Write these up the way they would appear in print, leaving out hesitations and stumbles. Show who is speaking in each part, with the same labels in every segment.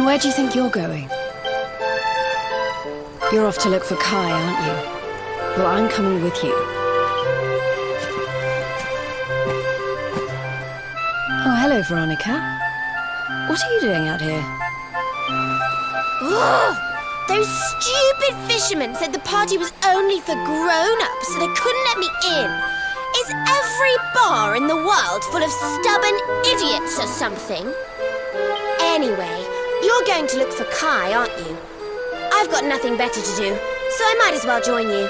Speaker 1: Where do you think you're going? You're off to look for Kai, aren't you? Well, I'm coming with you. Oh, hello, Veronica. What are you doing out here?
Speaker 2: Ugh! Those stupid fishermen said the party was only for grown-ups, so they couldn't let me in. Is every bar in the world full of stubborn idiots or something? Anyway, you're going to look for Kai, aren't you? I've got nothing better to do, so I might as well join you.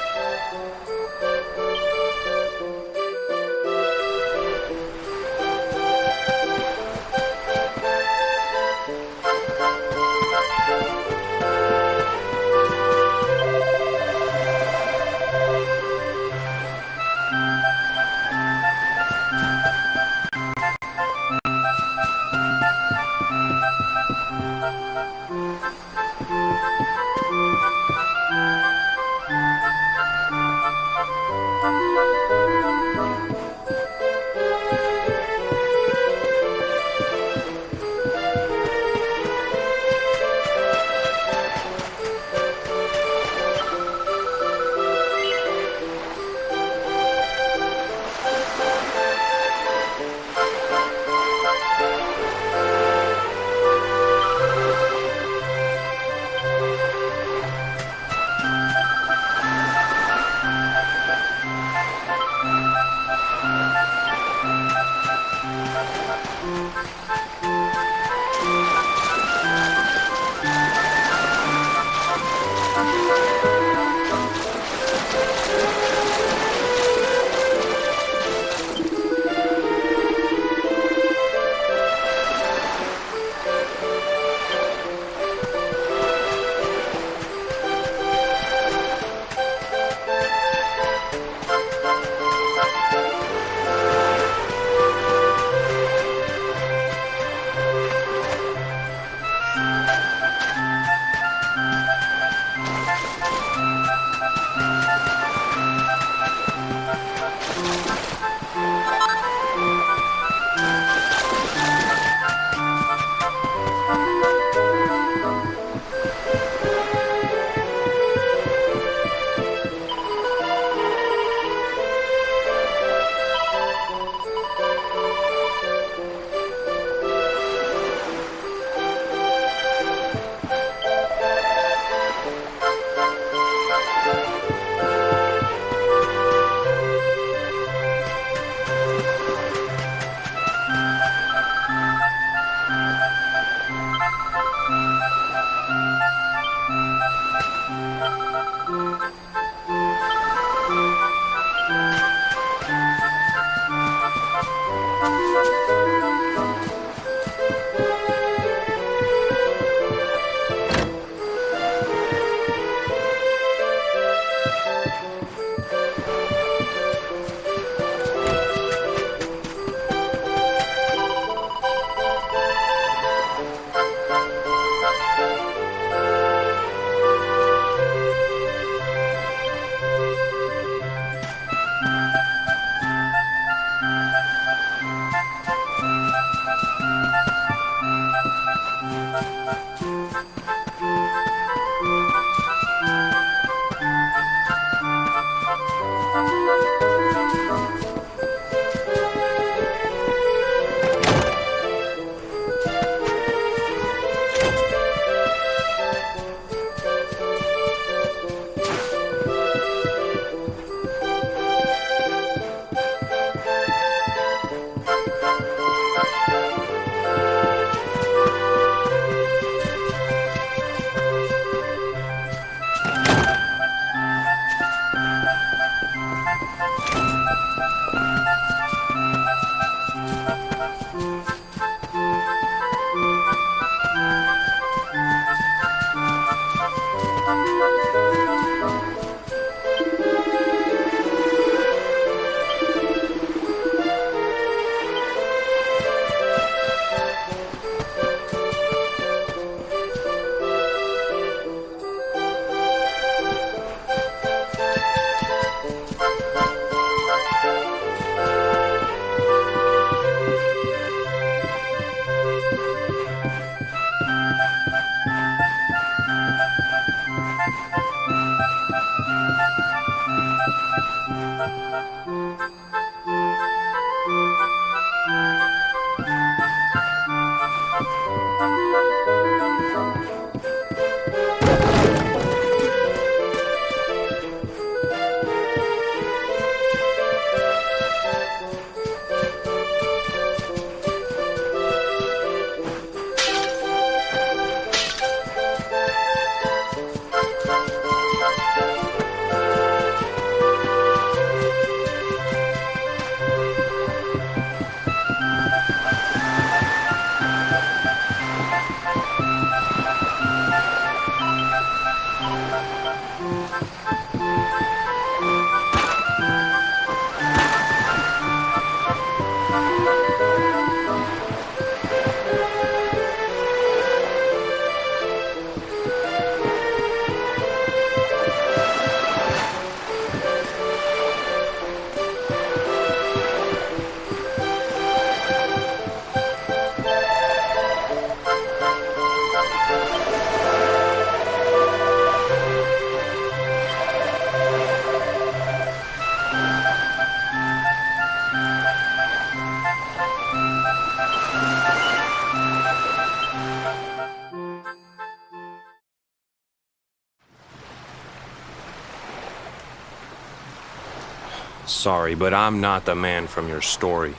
Speaker 3: Sorry, but I'm not the man from your story.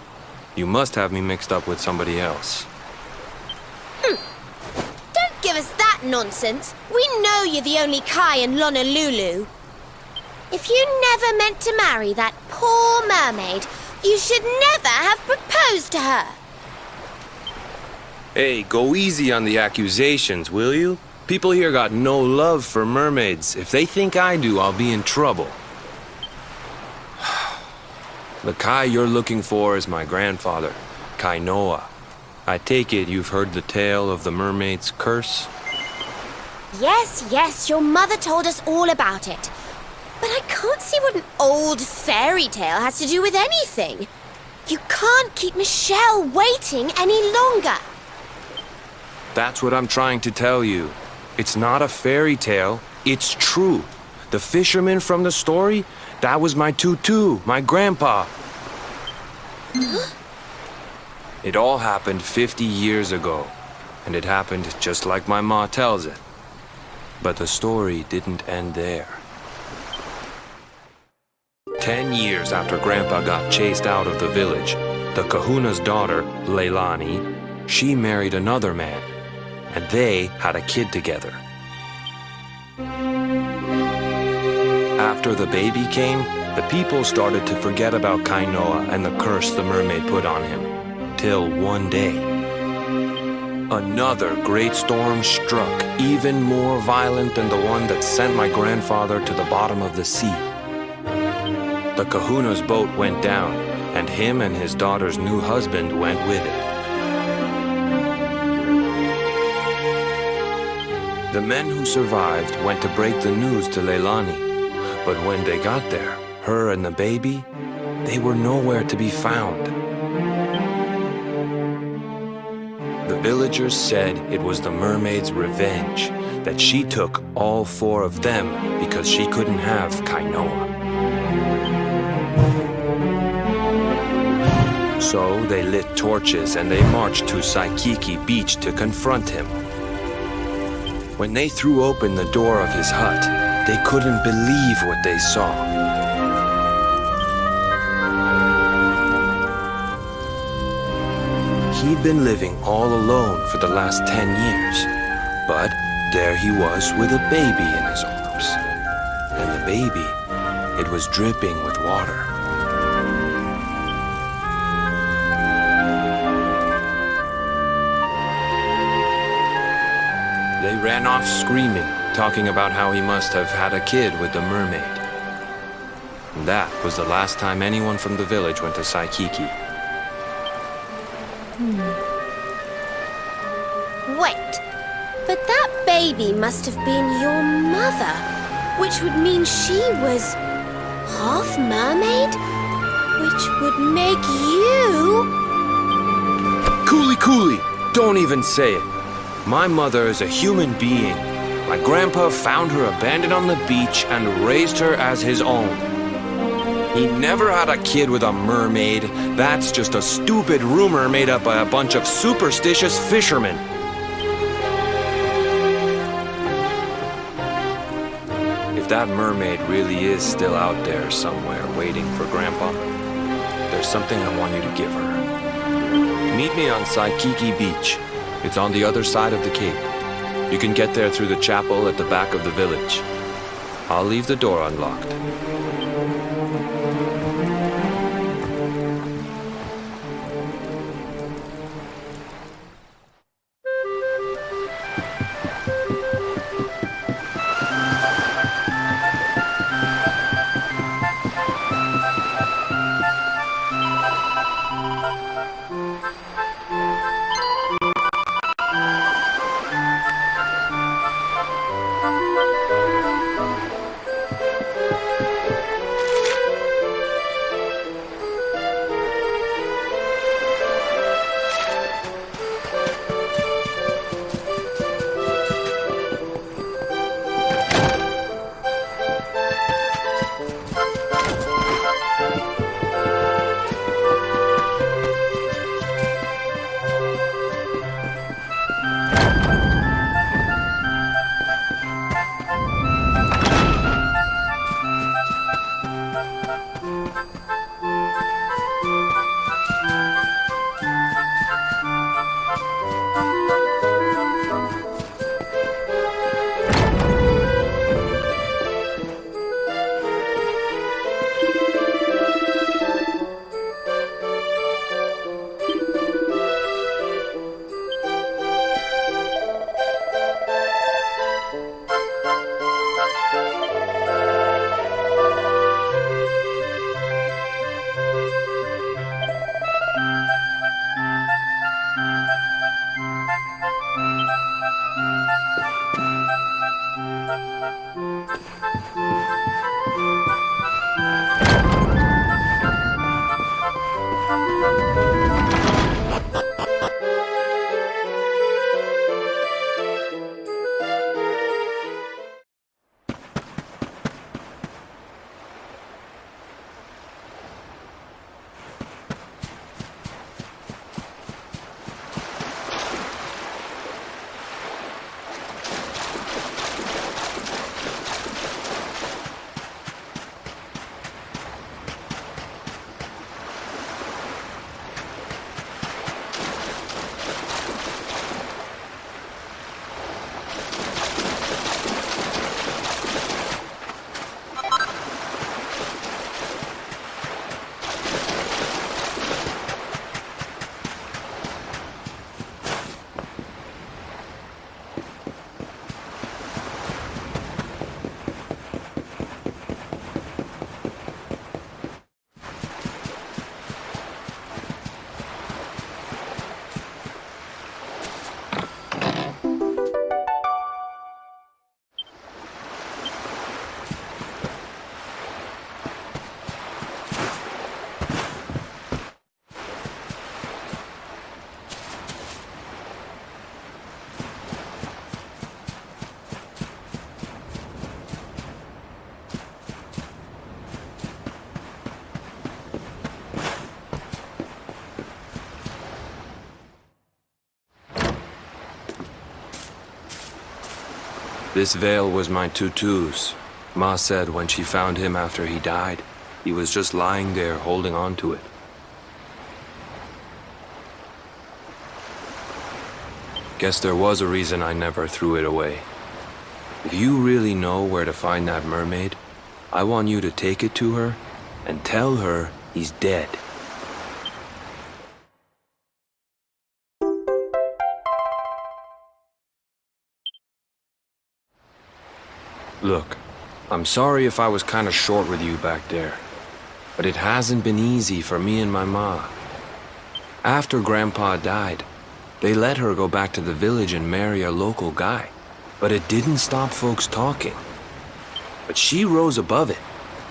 Speaker 3: You must have me mixed up with somebody else.
Speaker 2: Don't give us that nonsense. We know you're the only Kai in Honolulu. If you never meant to marry that poor mermaid, you should never have proposed to her.
Speaker 3: Hey, go easy on the accusations, will you? People here got no love for mermaids. If they think I do, I'll be in trouble. The Kai you're looking for is my grandfather, Kainoa. I take it you've heard the tale of the mermaid's curse?
Speaker 2: Yes, your mother told us all about it. But I can't see what an old fairy tale has to do with anything. You can't keep Michelle waiting any longer.
Speaker 3: That's what I'm trying to tell you. It's not a fairy tale, it's true. The fisherman from the story, that was my tutu, my grandpa.
Speaker 2: Huh?
Speaker 3: It all happened 50 years ago, and it happened just like my ma tells it. But the story didn't end there. 10 years after Grandpa got chased out of the village, the kahuna's daughter, Leilani, she married another man, and they had a kid together. After the baby came, the people started to forget about Kainoa and the curse the mermaid put on him. Till one day, another great storm struck, even more violent than the one that sent my grandfather to the bottom of the sea. The kahuna's boat went down, and him and his daughter's new husband went with it. The men who survived went to break the news to Leilani, but when they got there, her and the baby, they were nowhere to be found. The villagers said it was the mermaid's revenge, that she took all four of them because she couldn't have Kainoa. So they lit torches and they marched to Saikiki Beach to confront him. When they threw open the door of his hut, they couldn't believe what they saw. He'd been living all alone for the last 10 years, but there he was with a baby in his arms. And the baby, it was dripping with water. They ran off screaming, talking about how he must have had a kid with the mermaid. And that was the last time anyone from the village went to Saikiki.
Speaker 2: Wait, but that baby must have been your mother, which would mean she was half mermaid, which would make you...
Speaker 3: Cooley! Don't even say it. My mother is a human being. My grandpa found her abandoned on the beach and raised her as his own. He never had a kid with a mermaid. That's just a stupid rumor made up by a bunch of superstitious fishermen. If that mermaid really is still out there somewhere waiting for Grandpa, there's something I want you to give her. Meet me on Saikiki Beach. It's on the other side of the cape. You can get there through the chapel at the back of the village. I'll leave the door unlocked. This veil was my tutu's. Ma said when she found him after he died, he was just lying there holding on to it. Guess there was a reason I never threw it away. If you really know where to find that mermaid, I want you to take it to her and tell her he's dead. Look, I'm sorry if I was kinda short with you back there, but it hasn't been easy for me and my ma. After Grandpa died, they let her go back to the village and marry a local guy, but it didn't stop folks talking. But she rose above it,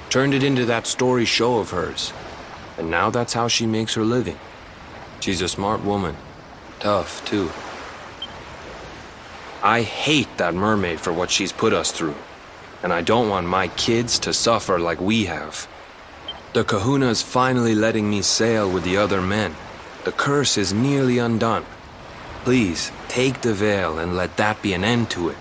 Speaker 3: turned it into that story show of hers, and now that's how she makes her living. She's a smart woman, tough too. I hate that mermaid for what she's put us through. And I don't want my kids to suffer like we have. The kahuna's finally letting me sail with the other men. The curse is nearly undone. Please, take the veil and let that be an end to it.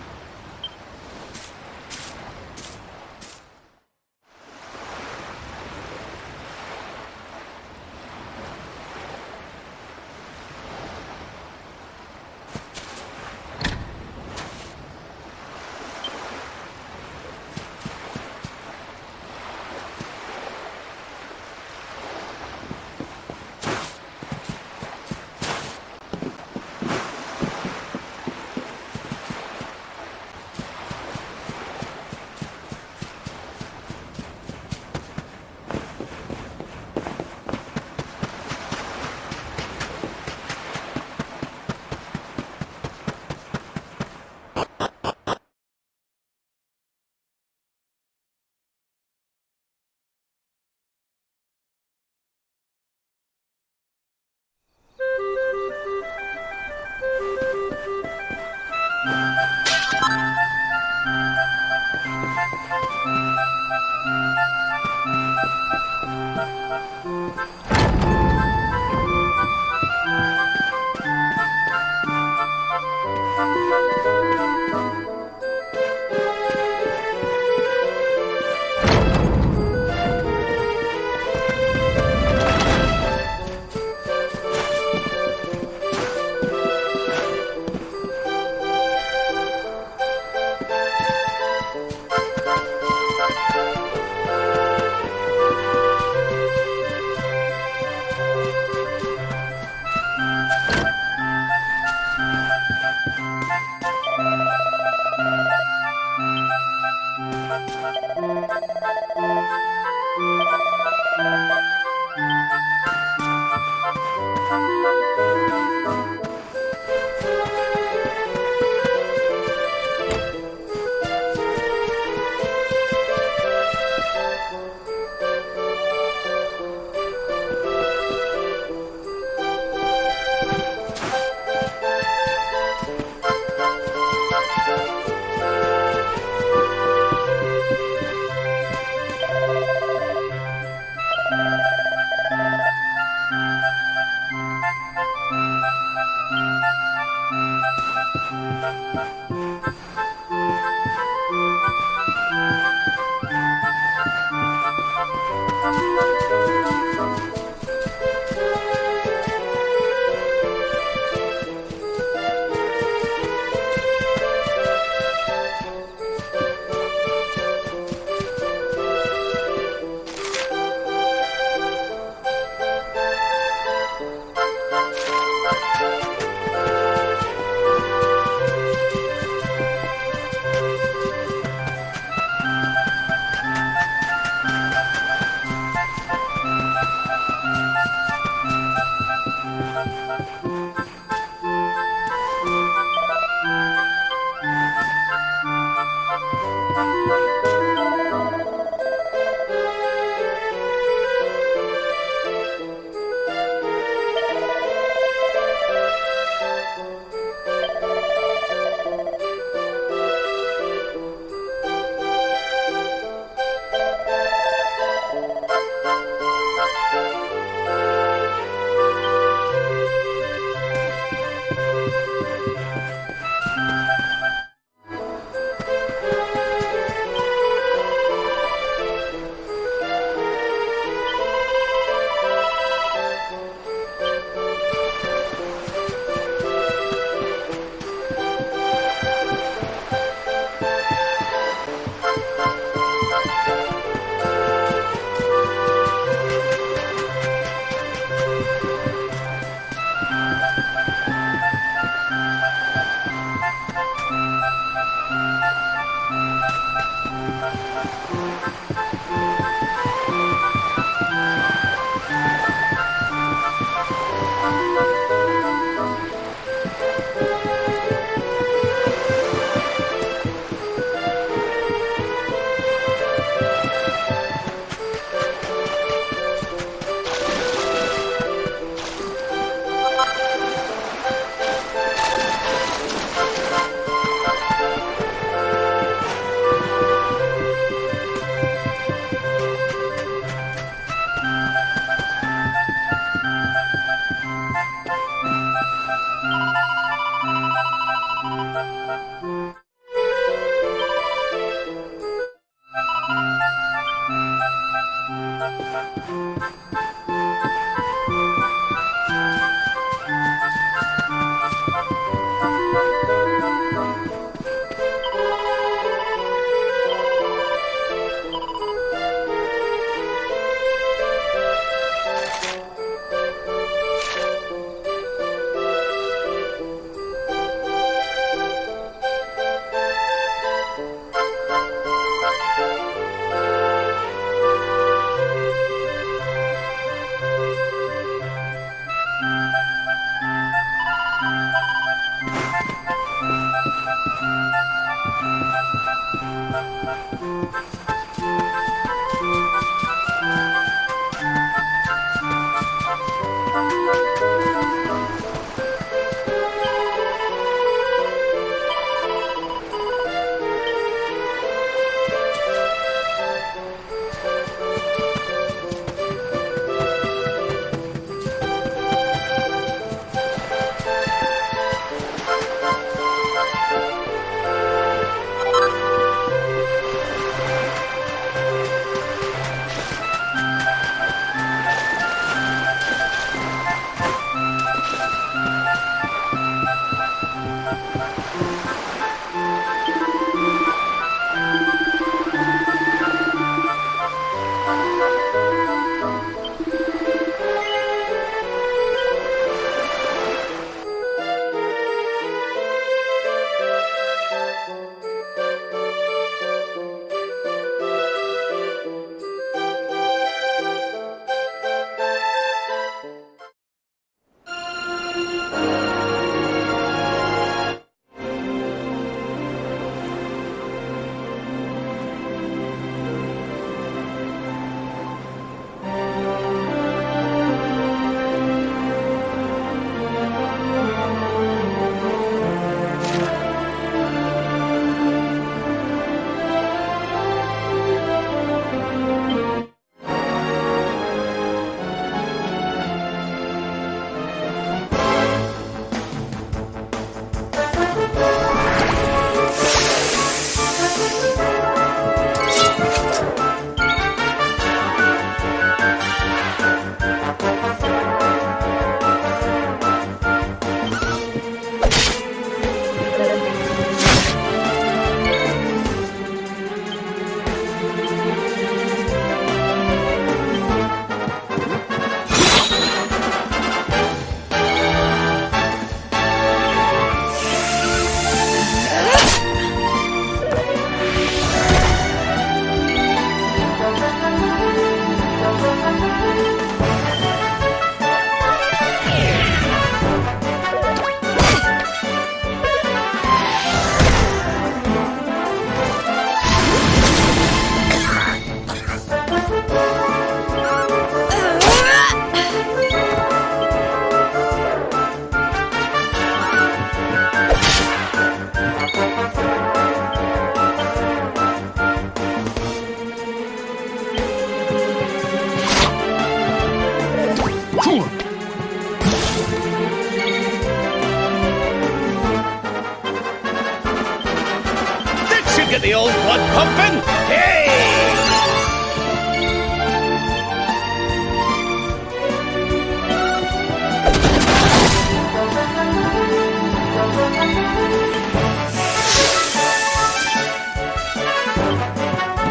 Speaker 4: get the old blood pumping? Hey!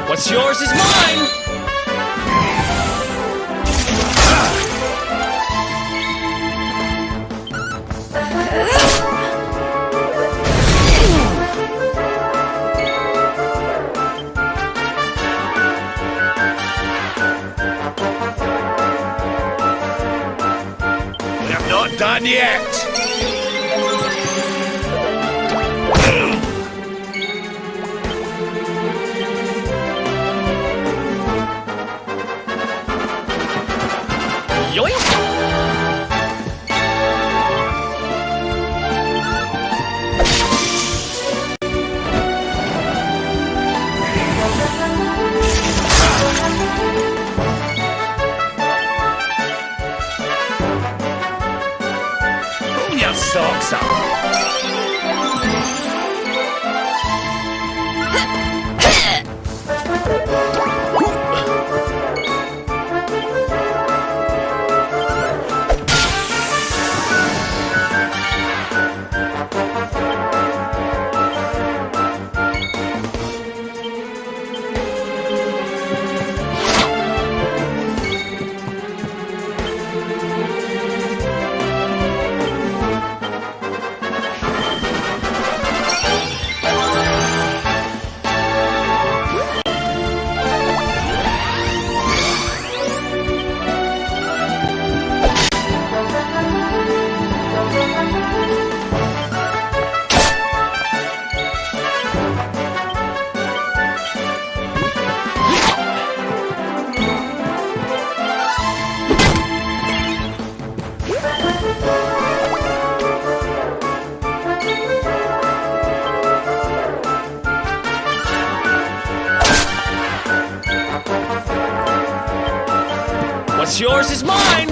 Speaker 4: What's yours is mine! We have not done yet! Yoink! Pull your socks up! What's yours is mine!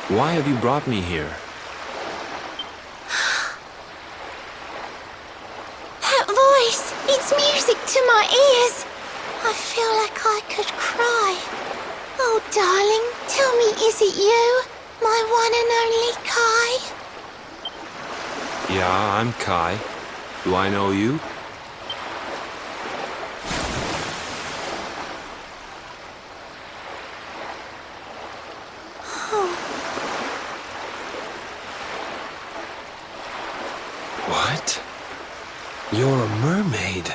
Speaker 3: Why have you brought me here?
Speaker 2: That voice! It's music to my ears! I feel like I could cry. Oh, darling, tell me, is it you? My one and only Kai?
Speaker 3: Yeah, I'm Kai. Do I know you? What? You're a mermaid.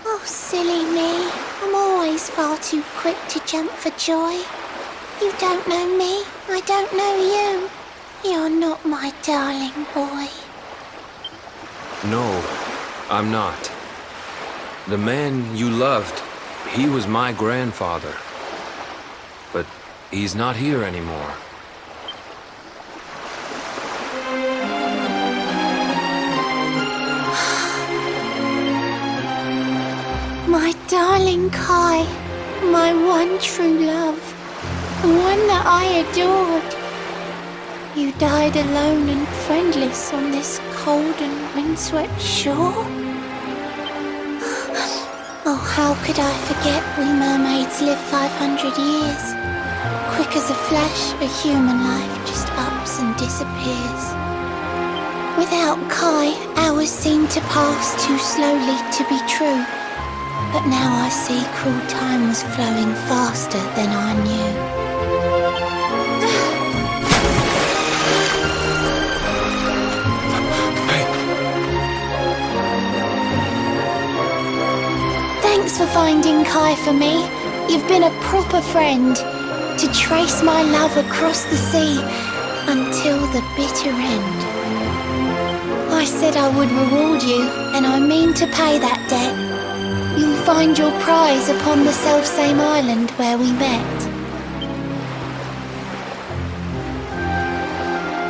Speaker 2: Oh, silly me. I'm always far too quick to jump for joy. You don't know me. I don't know you. You're not my darling boy.
Speaker 3: No, I'm not. The man you loved, he was my grandfather. But he's not here anymore.
Speaker 2: My darling Kai, my one true love, the one that I adored. You died alone and friendless on this cold and windswept shore? Oh, how could I forget we mermaids live 500 years? Quick as a flash, a human life just ups and disappears. Without Kai, hours seem to pass too slowly to be true. But now I see cruel time was flowing faster than I knew. Thanks for finding Kai for me. You've been a proper friend. To trace my love across the sea until the bitter end. I said I would reward you, and I mean to pay that debt. You'll find your prize upon the selfsame island where we met.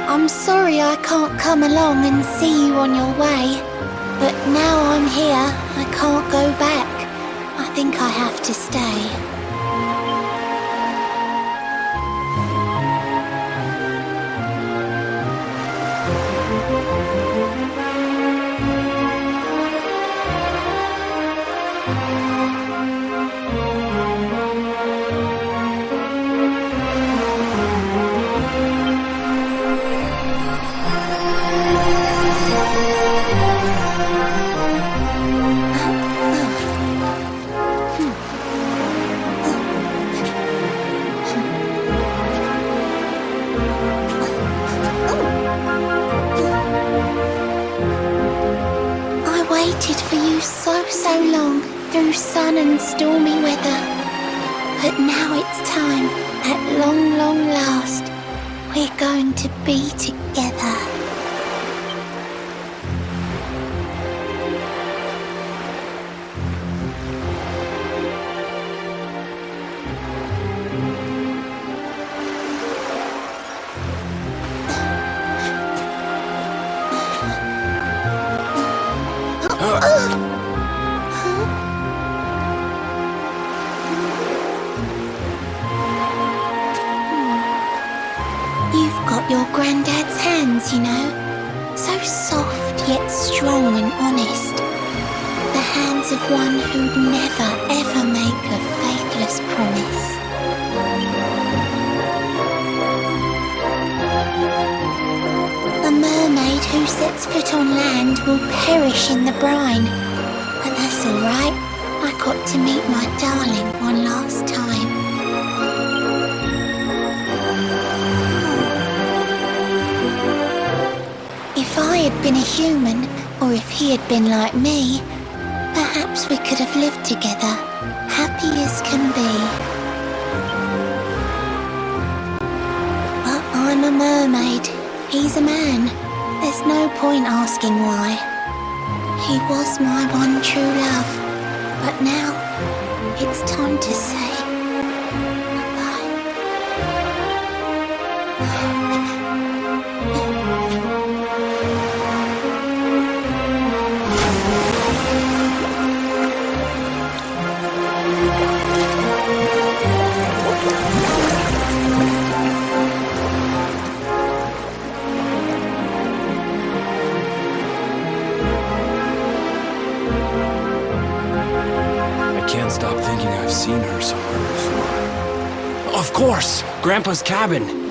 Speaker 2: I'm sorry I can't come along and see you on your way, but now I'm here, I can't go back. I think I have to stay. So long through sun and stormy weather, but now it's time, at long, long last, we're going to be together. Your granddad's hands, you know, so soft yet strong and honest. The hands of one who'd never ever make a faithless promise. A mermaid who sets foot on land will perish in the brine, but that's all right. I got to meet my darling one last time. If I had been a human, or if he had been like me, perhaps we could have lived together, happy as can be. But I'm a mermaid, he's a man. There's no point asking why. He was my one true love, but now it's time to say goodbye.
Speaker 3: thinking I've seen her somewhere before. Of course! Grandpa's cabin!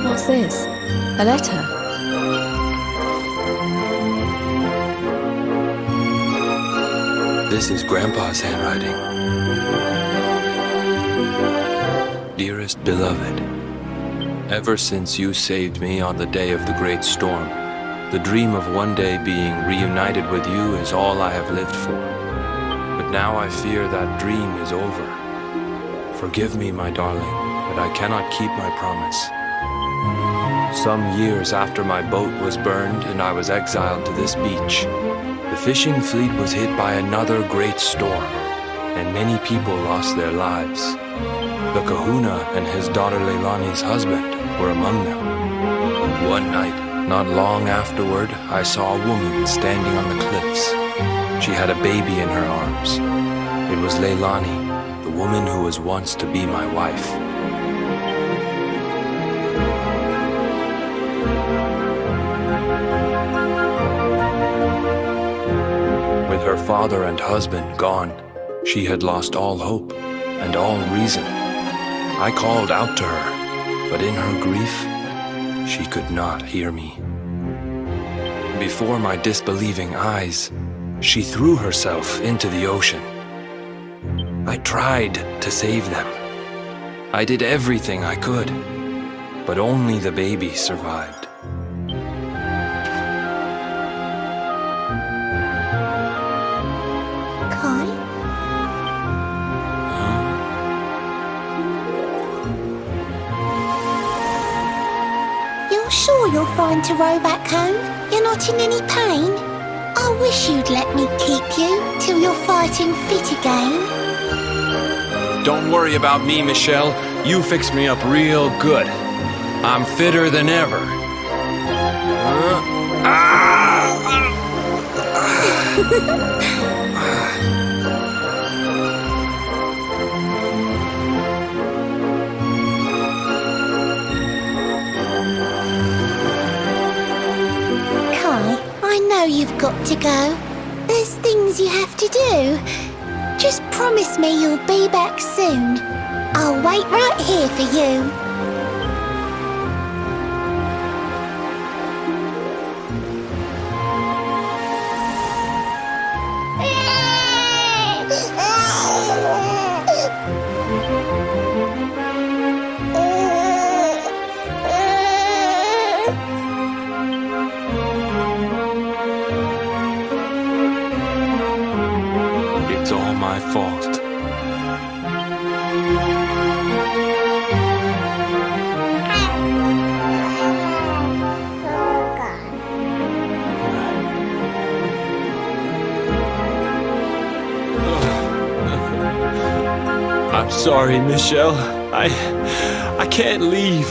Speaker 1: What's this? A letter?
Speaker 3: This is Grandpa's handwriting. Dearest beloved, ever since you saved me on the day of the great storm, the dream of one day being reunited with you is all I have lived for. But now I fear that dream is over. Forgive me, my darling, but I cannot keep my promise. Some years after my boat was burned and I was exiled to this beach, the fishing fleet was hit by another great storm, and many people lost their lives. The kahuna and his daughter Leilani's husband were among them. One night, not long afterward, I saw a woman standing on the cliffs. She had a baby in her arms. It was Leilani, the woman who was once to be my wife. With her father and husband gone, she had lost all hope and all reason. I called out to her, but in her grief, she could not hear me. Before my disbelieving eyes, she threw herself into the ocean. I tried to save them. I did everything I could, but only the baby survived.
Speaker 2: Sure you're fine to row back home? You're not in any pain? I wish you'd let me keep you till you're fighting fit again.
Speaker 3: Don't worry about me, Michelle. You fixed me up real good. I'm fitter than ever.
Speaker 2: I know you've got to go. There's things you have to do. Just promise me you'll be back soon. I'll wait right here for you.
Speaker 3: It's all my fault. I'm sorry, Michelle. I can't leave.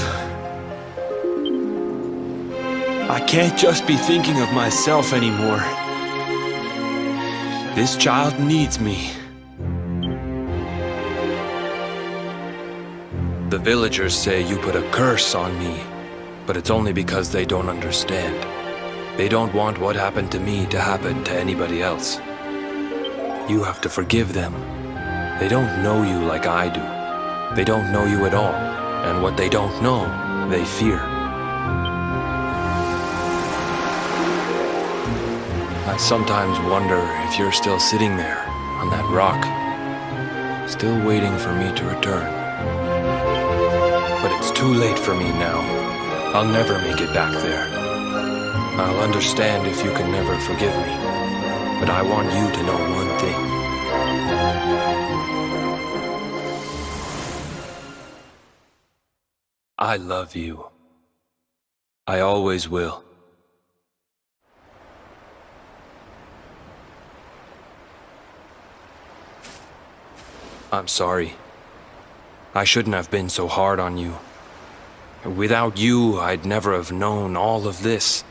Speaker 3: I can't just be thinking of myself anymore. This child needs me. The villagers say you put a curse on me, but it's only because they don't understand. They don't want what happened to me to happen to anybody else. You have to forgive them. They don't know you like I do. They don't know you at all, and what they don't know, they fear. I sometimes wonder if you're still sitting there, on that rock, still waiting for me to return. It's too late for me now. I'll never make it back there. I'll understand if you can never forgive me. But I want you to know one thing. I love you. I always will. I'm sorry. I shouldn't have been so hard on you. Without you, I'd never have known all of this.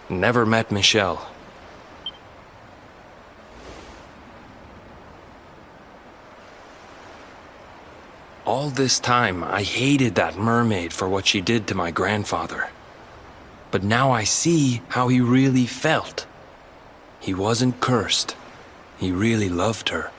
Speaker 3: Never met Michelle. All this time, I hated that mermaid for what she did to my grandfather. But now I see how he really felt. He wasn't cursed. He really loved her.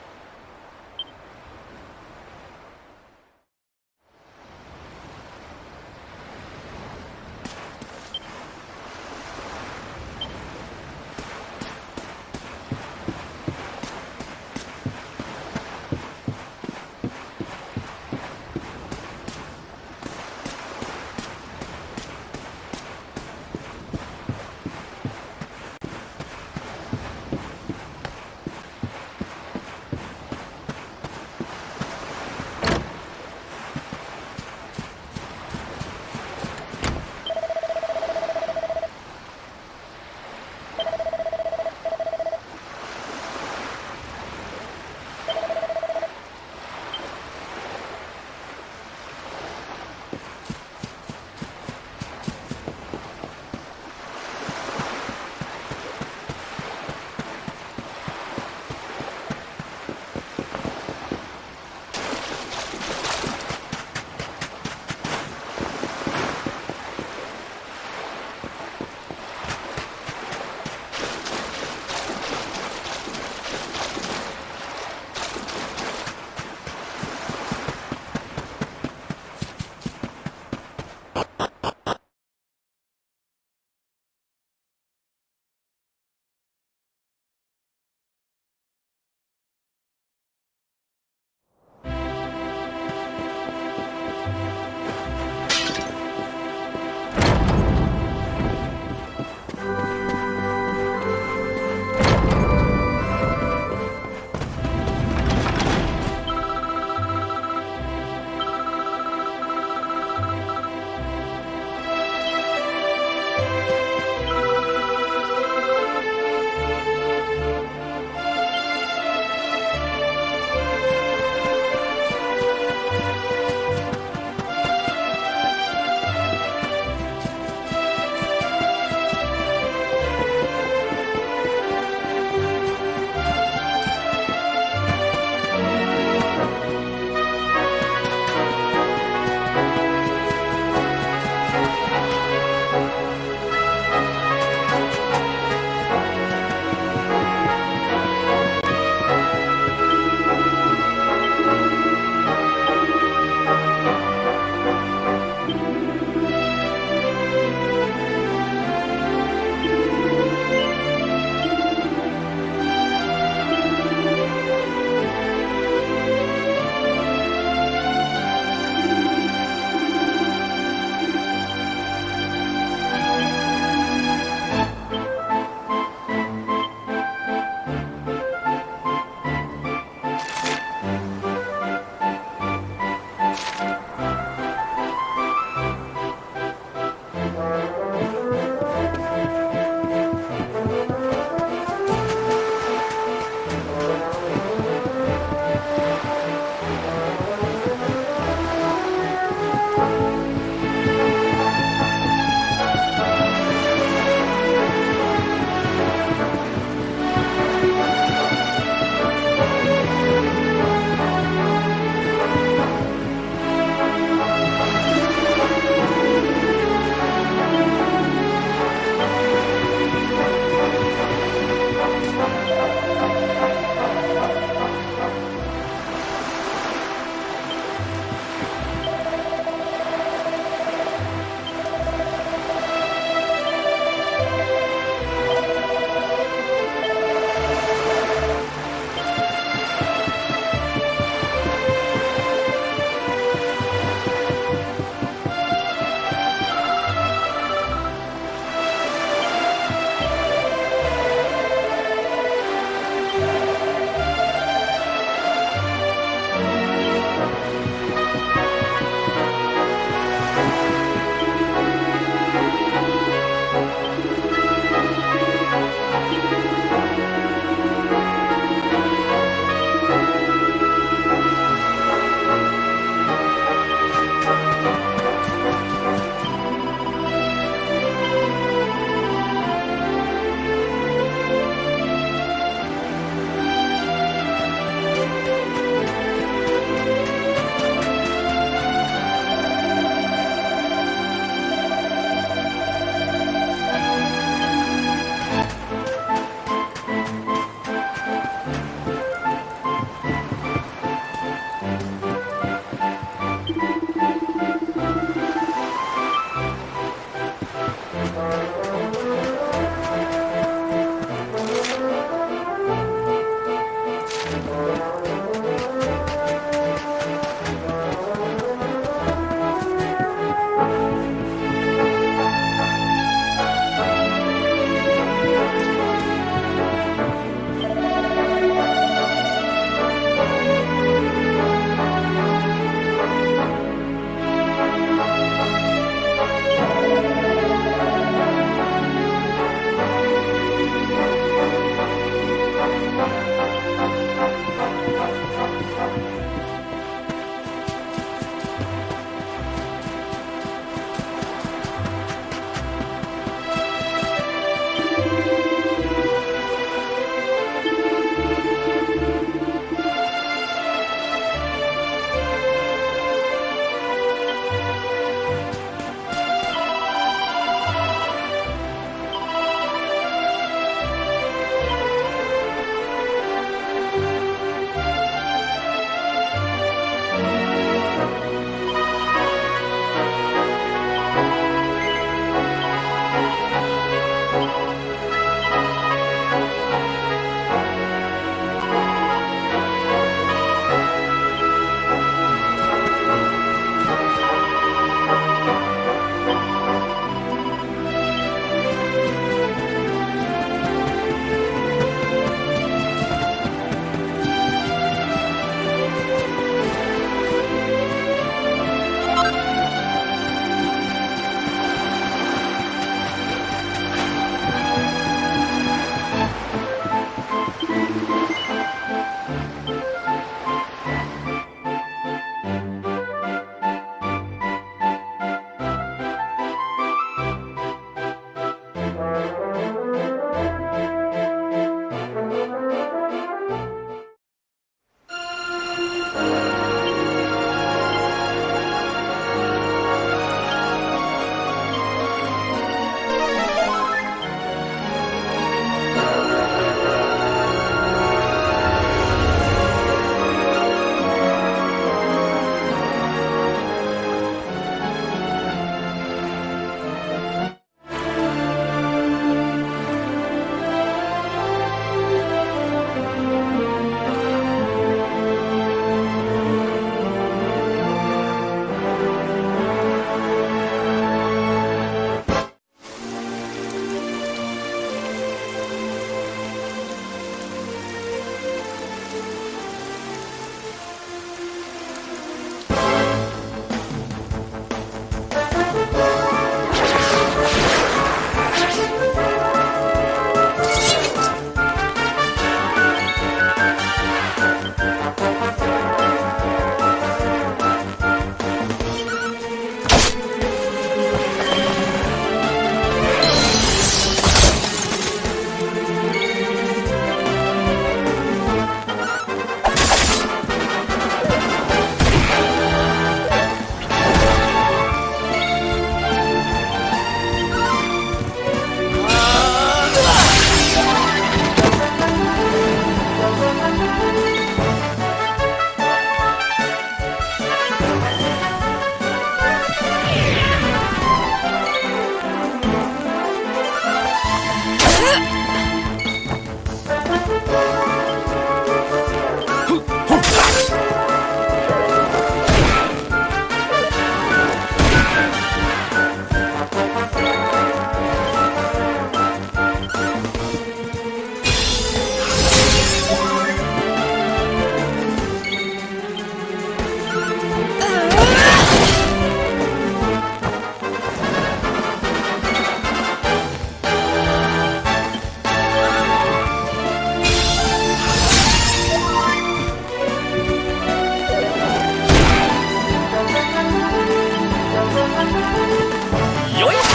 Speaker 4: Yoink!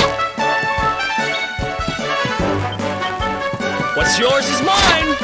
Speaker 4: What's yours is mine!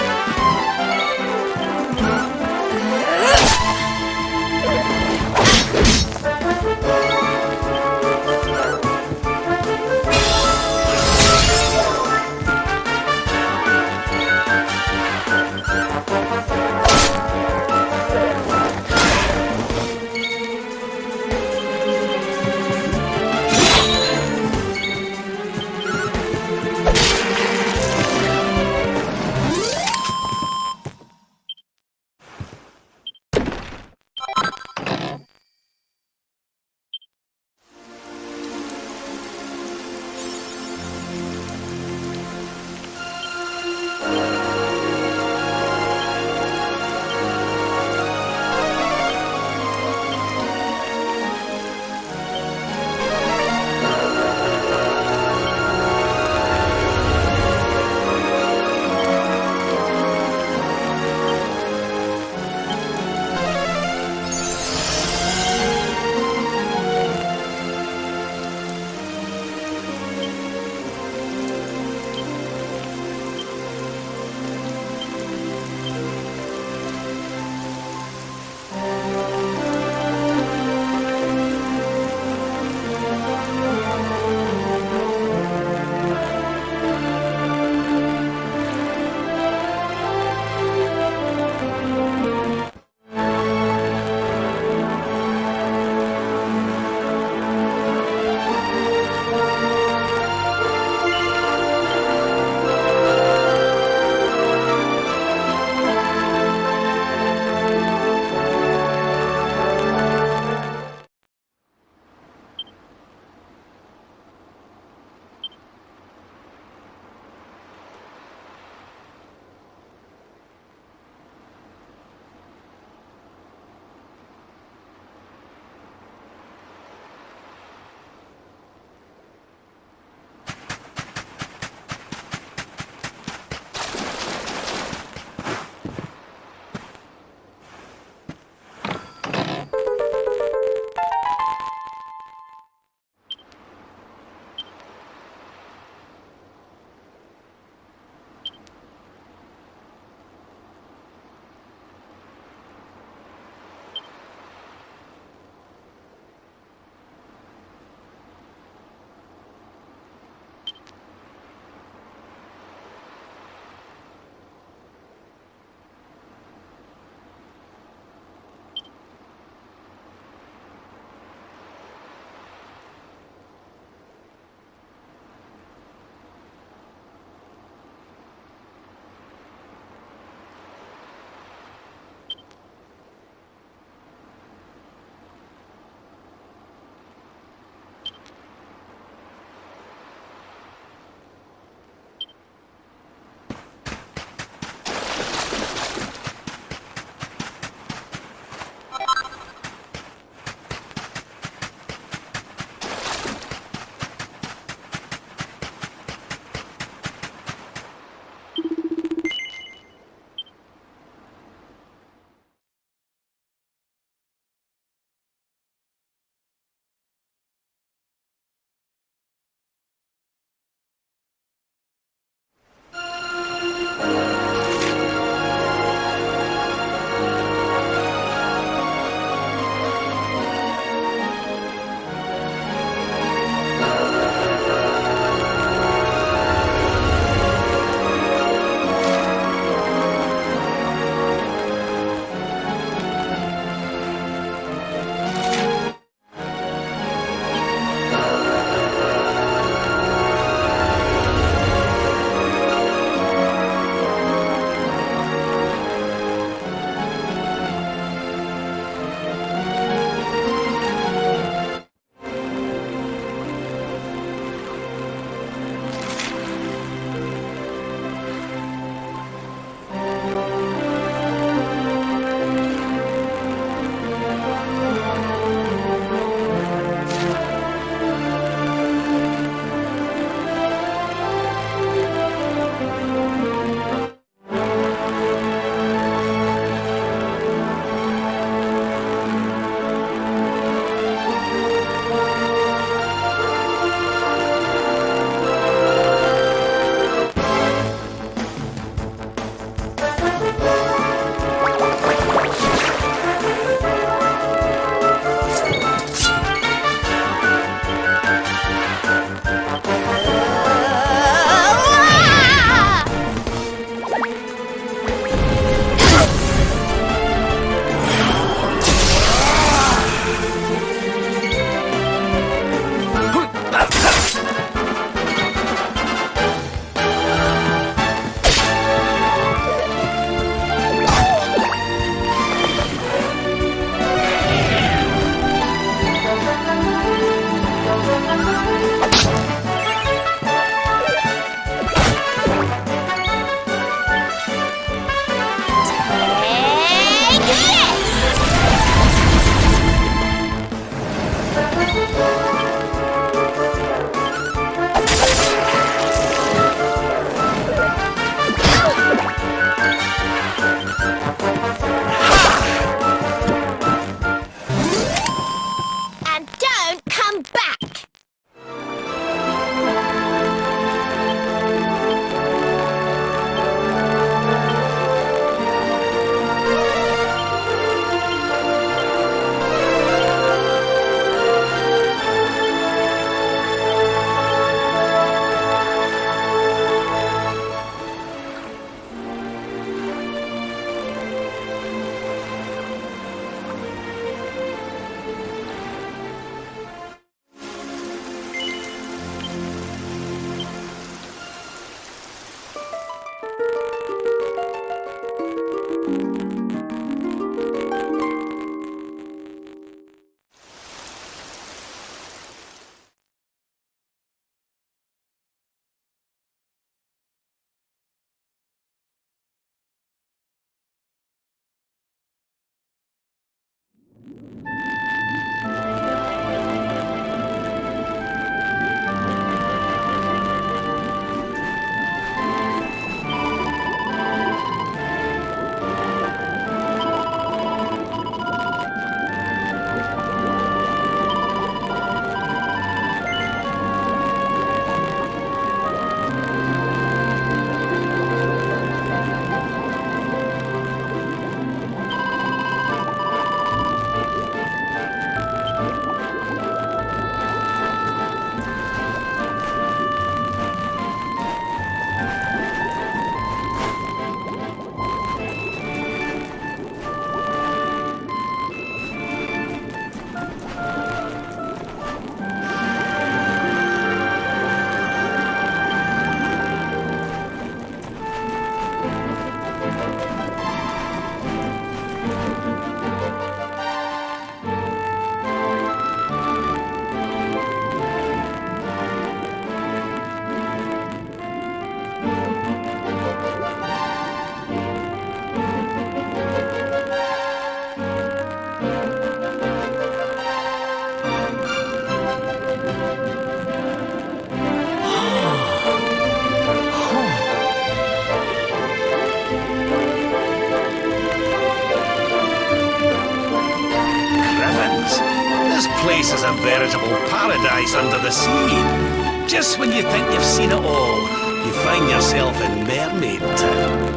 Speaker 4: a veritable paradise under the sea. Just when you think you've seen it all, you find yourself in Mermaid Town.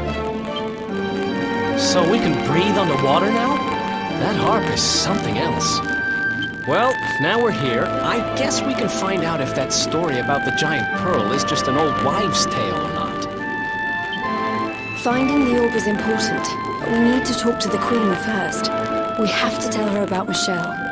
Speaker 5: So we can breathe underwater now? That harp is something else. Well, now we're here, I guess we can find out if that story about the giant pearl is just an old wives' tale or not.
Speaker 1: Finding the orb is important, but we need to talk to the Queen first. We have to tell her about Michelle.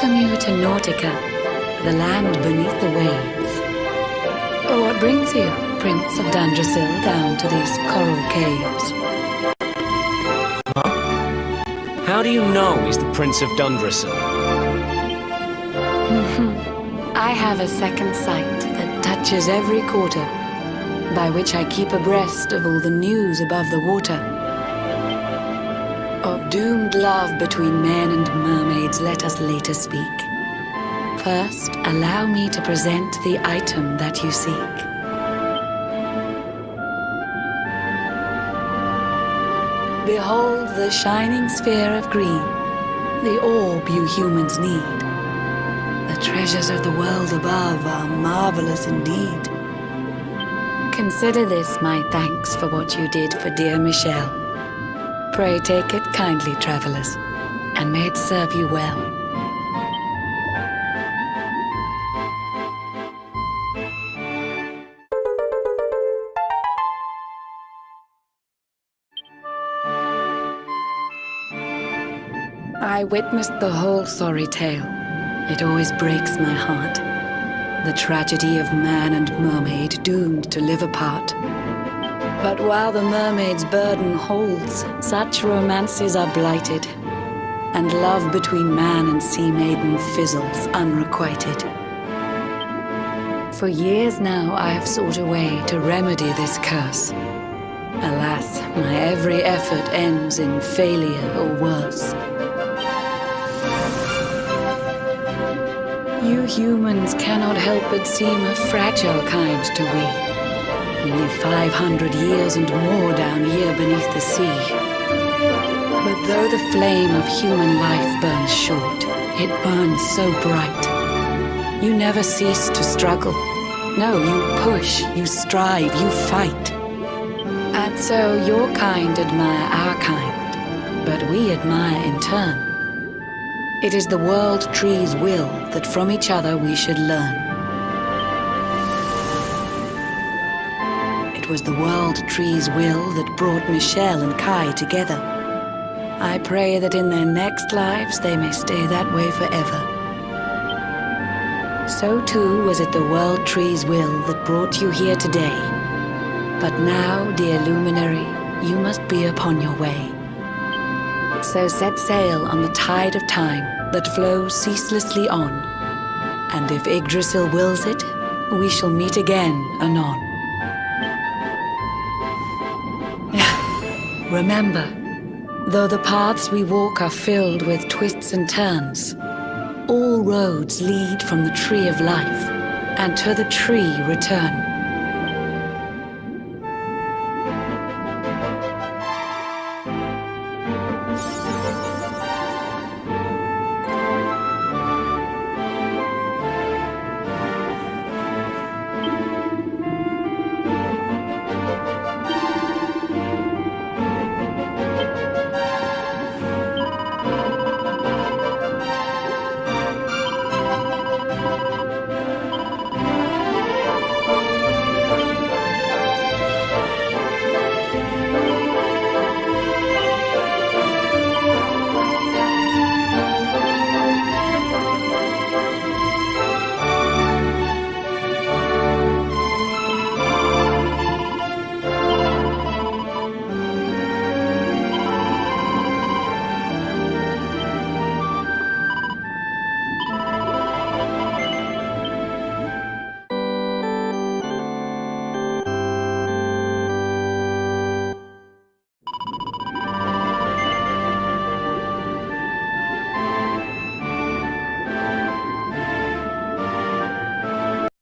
Speaker 6: welcome you to Nautica, the land beneath the waves. What brings you, Prince of Dandrasil, down to these coral caves?
Speaker 5: How do you know he's the Prince of Dundrasil?
Speaker 6: I have a second sight that touches every quarter, by which I keep abreast of all the news above the water. Of doomed love between men and mermaids let us later speak. First, allow me to present the item that you seek. Behold the shining sphere of green, the orb you humans need. The treasures of the world above are marvelous indeed. Consider this my thanks for what you did for dear Michelle. Pray take it kindly, travelers, and may it serve you well. I witnessed the whole sorry tale. It always breaks my heart. The tragedy of man and mermaid doomed to live apart. But while the mermaid's burden holds, such romances are blighted, and love between man and sea maiden fizzles unrequited. For years now I have sought a way to remedy this curse. Alas, my every effort ends in failure or worse. You humans cannot help but seem a fragile kind to we. We live 500 years and more down here beneath the sea. But though the flame of human life burns short, it burns so bright. You never cease to struggle. No, you push, you strive, you fight. And so your kind admire our kind, but we admire in turn. It is the world tree's will that from each other we should learn. It was the world tree's will that brought Michelle and Kai together. I pray that in their next lives they may stay that way forever. So too was it the world tree's will that brought you here today. But now, dear luminary, you must be upon your way. So set sail on the tide of time that flows ceaselessly on. And if Yggdrasil wills it, we shall meet again anon. Remember, though the paths we walk are filled with twists and turns, all roads lead from the tree of life, and to the tree return.